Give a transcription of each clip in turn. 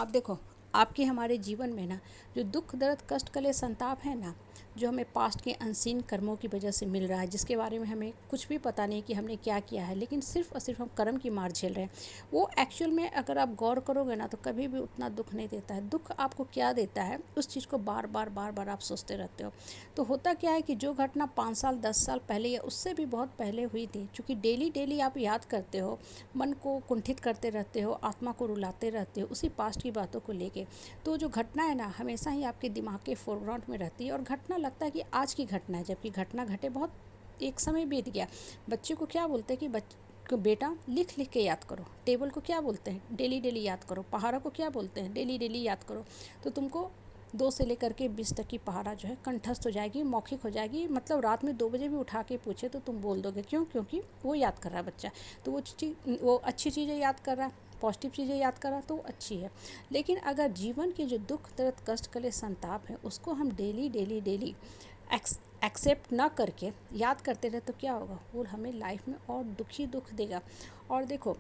आप देखो, आपके हमारे जीवन में ना जो दुख दर्द कष्ट कले संताप है ना, जो हमें पास्ट के अनसीन कर्मों की वजह से मिल रहा है, जिसके बारे में हमें कुछ भी पता नहीं कि हमने क्या किया है, लेकिन सिर्फ और सिर्फ हम कर्म की मार झेल रहे हैं। वो एक्चुअल में अगर आप गौर करोगे ना तो कभी भी उतना दुख नहीं देता है। दुख आपको क्या देता है, उस चीज़ को बार बार बार बार आप सोचते रहते हो। तो होता क्या है कि जो घटना 5 साल 10 साल पहले या उससे भी बहुत पहले हुई थी, चूँकि डेली डेली आप याद करते हो, मन को कुंठित करते रहते हो, आत्मा को रुलाते रहते हो उसी पास्ट की बातों को लेके, तो जो घटना है ना हमेशा ही आपके दिमाग के फोरग्राउंड में रहती है। और घटना लगता है कि आज की घटना है, जबकि घटना घटे बहुत एक समय बीत गया। बच्चे को क्या बोलते हैं कि को बेटा लिख लिख के याद करो। टेबल को क्या बोलते हैं, डेली डेली याद करो। पहाड़ा को क्या बोलते हैं, डेली डेली याद करो। तो तुमको 2 से लेकर के 20 तक की पहाड़ा जो है कंठस्थ हो जाएगी, मौखिक हो जाएगी। मतलब रात में 2 बजे भी उठा के पूछे तो तुम बोल दोगे। क्यों? क्योंकि वो याद कर रहा है बच्चा। तो वो अच्छी चीज़ें याद कर रहा है, पॉजिटिव चीज़ें याद कर रहा है, तो वो अच्छी है। लेकिन अगर जीवन के जो दुख दर्द कष्ट कले संताप है उसको हम डेली डेली डेली एक्सेप्ट ना करके याद करते रहे तो क्या होगा, वो हमें लाइफ में और दुख देगा। और देखो,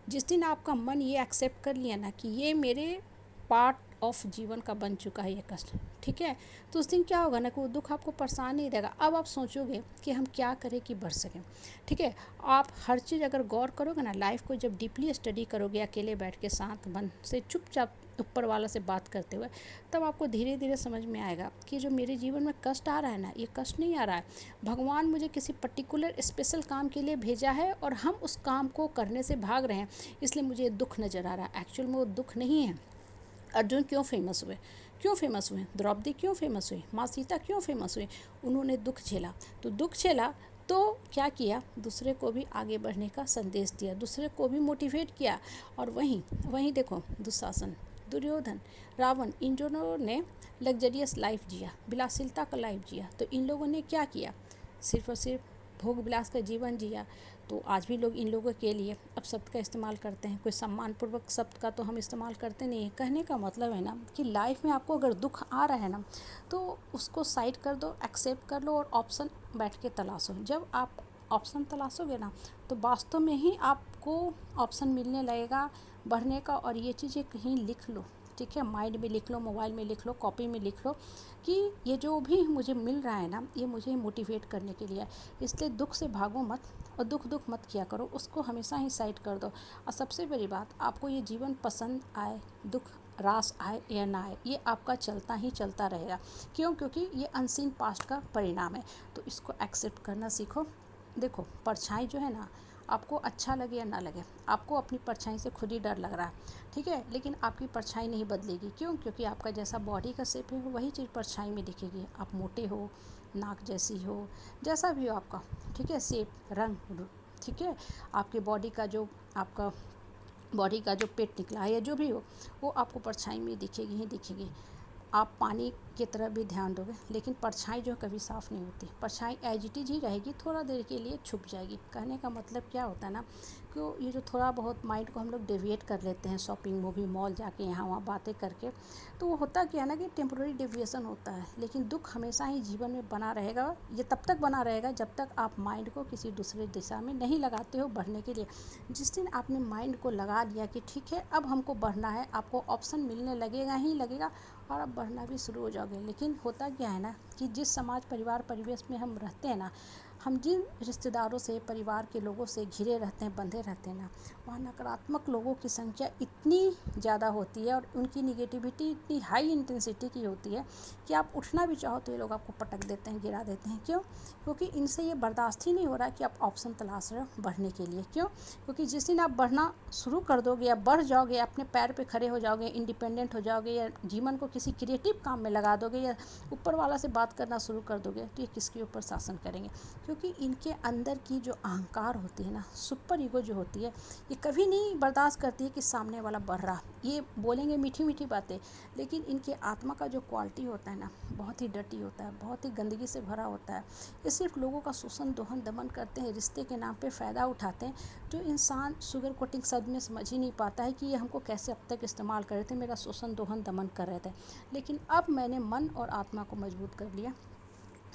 जिस दिन आपका मन ये एक्सेप्ट कर लिया ना कि ये मेरे पार्ट ऑफ जीवन का बन चुका है ये कष्ट, ठीक है, तो उस दिन क्या होगा ना कि वो दुख आपको परेशान नहीं देगा। अब आप सोचोगे कि हम क्या करें कि बढ़ सकें, ठीक है। आप हर चीज़ अगर गौर करोगे ना, लाइफ को जब डीपली स्टडी करोगे अकेले बैठ के शांत मन से चुपचाप ऊपर वाला से बात करते हुए, तब आपको धीरे धीरे समझ में आएगा कि जो मेरे जीवन में कष्ट आ रहा है ना, ये कष्ट नहीं आ रहा है, भगवान मुझे किसी पर्टिकुलर स्पेशल काम के लिए भेजा है और हम उस काम को करने से भाग रहे हैं, इसलिए मुझे दुख नज़र आ रहा है। एक्चुअल में वो दुख नहीं है। अर्जुन क्यों फेमस हुए, क्यों फेमस हुए, द्रौपदी क्यों फेमस हुई, माँ सीता क्यों फेमस हुई, उन्होंने दुख झेला। तो दुख झेला तो क्या किया, दूसरे को भी आगे बढ़ने का संदेश दिया, दूसरे को भी मोटिवेट किया। और वहीं वहीं देखो, दुशासन, दुर्योधन, रावण, इन दोनों ने लग्जरियस लाइफ जिया, विलासिलता का लाइफ जिया। तो इन लोगों ने क्या किया, सिर्फ और सिर्फ भोग विलास का जीवन जिया। तो आज भी लोग इन लोगों के लिए अब शब्द का इस्तेमाल करते हैं, कोई सम्मानपूर्वक शब्द का तो हम इस्तेमाल करते नहीं हैं। कहने का मतलब है ना कि लाइफ में आपको अगर दुख आ रहा है ना, तो उसको साइड कर दो, एक्सेप्ट कर लो और ऑप्शन बैठ के तलाशो। जब आप ऑप्शन तलाशोगे ना, तो वास्तव में ही आपको ऑप्शन मिलने लगेगा बढ़ने का। और ये चीज़ें कहीं लिख लो, ठीक है, माइंड में लिख लो, मोबाइल में लिख लो, कॉपी में लिख लो कि ये जो भी मुझे मिल रहा है ना, ये मुझे मोटिवेट करने के लिए है। इसलिए दुख से भागो मत और दुख मत किया करो, उसको हमेशा ही साइड कर दो। और सबसे बड़ी बात, आपको ये जीवन पसंद आए, दुख रास आए या ना आए, ये आपका चलता ही चलता रहेगा। क्यों? क्योंकि ये अनसीन पास्ट का परिणाम है। तो इसको एक्सेप्ट करना सीखो। देखो, परछाई जो है ना, आपको अच्छा लगे या ना लगे, आपको अपनी परछाई से खुद ही डर लग रहा है, ठीक है, लेकिन आपकी परछाई नहीं बदलेगी। क्यों? क्योंकि आपका जैसा बॉडी का शेप है वही चीज़ परछाई में दिखेगी। आप मोटे हो, नाक जैसी हो, जैसा भी हो आपका, ठीक है, शेप, रंग, ठीक है, आपके बॉडी का जो पेट निकला है या जो भी हो, वो आपको परछाई में दिखेगी ही दिखेगी। आप पानी की तरफ भी ध्यान दोगे, लेकिन परछाई जो कभी साफ़ नहीं होती, परछाई एज इट इज़ ही रहेगी, थोड़ा देर के लिए छुप जाएगी। कहने का मतलब क्या होता है ना, कि ये जो थोड़ा बहुत माइंड को हम लोग डेविएट कर लेते हैं शॉपिंग, मूवी, मॉल जाके यहाँ वहाँ बातें करके, तो वो होता क्या है ना कि टेम्पोररी डेविएशन होता है। लेकिन दुख हमेशा ही जीवन में बना रहेगा। ये तब तक बना रहेगा जब तक आप माइंड को किसी दूसरे दिशा में नहीं लगाते हो बढ़ने के लिए। जिस दिन आपने माइंड को लगा लिया कि ठीक है अब हमको बढ़ना है, आपको ऑप्शन मिलने लगेगा ही लगेगा और आप बढ़ना भी शुरू हो जाओगे। लेकिन होता क्या है ना कि जिस समाज परिवार परिवेश में हम रहते हैं ना, हम जिन रिश्तेदारों से, परिवार के लोगों से घिरे रहते हैं, बंधे रहते हैं ना, वहाँ नकारात्मक लोगों की संख्या इतनी ज़्यादा होती है और उनकी निगेटिविटी इतनी हाई इंटेंसिटी की होती है कि आप उठना भी चाहो तो ये लोग आपको पटक देते हैं, गिरा देते हैं। क्यों? क्योंकि इनसे ये बर्दाश्त ही नहीं हो रहा कि आप ऑप्शन तलाश रहे हो बढ़ने के लिए। क्यों? क्योंकि जिस दिन आप बढ़ना शुरू कर दोगे या बढ़ जाओगे, अपने पैर पे खड़े हो जाओगे, इंडिपेंडेंट हो जाओगे, या जीवन को किसी क्रिएटिव काम में लगा दोगे, या ऊपर वाला से बात करना शुरू कर दोगे, तो ये किसके ऊपर शासन करेंगे? क्योंकि इनके अंदर की जो अहंकार होती है ना, सुपर ईगो जो होती है, ये कभी नहीं बर्दाश्त करती है कि सामने वाला बढ़ रहा। ये बोलेंगे मीठी मीठी बातें, लेकिन इनके आत्मा का जो क्वालिटी होता है ना, बहुत ही डर्टी होता है, बहुत ही गंदगी से भरा होता है। ये सिर्फ लोगों का शोषण, दोहन, दमन करते हैं, रिश्ते के नाम पे फ़ायदा उठाते हैं। जो इंसान शुगर कोटिंग शब्द में समझ ही नहीं पाता है कि ये हमको कैसे अब तक इस्तेमाल कर रहे थे, मेरा शोषण, दोहन, दमन कर रहे थे। लेकिन अब मैंने मन और आत्मा को मजबूत कर लिया,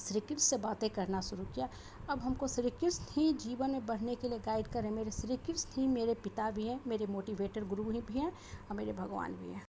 श्री कृष्ण से बातें करना शुरू किया। अब हमको श्री कृष्ण ही जीवन में बढ़ने के लिए गाइड करें। मेरे श्री कृष्ण ही मेरे पिता भी हैं, मेरे मोटिवेटर गुरु ही भी हैं और मेरे भगवान भी हैं।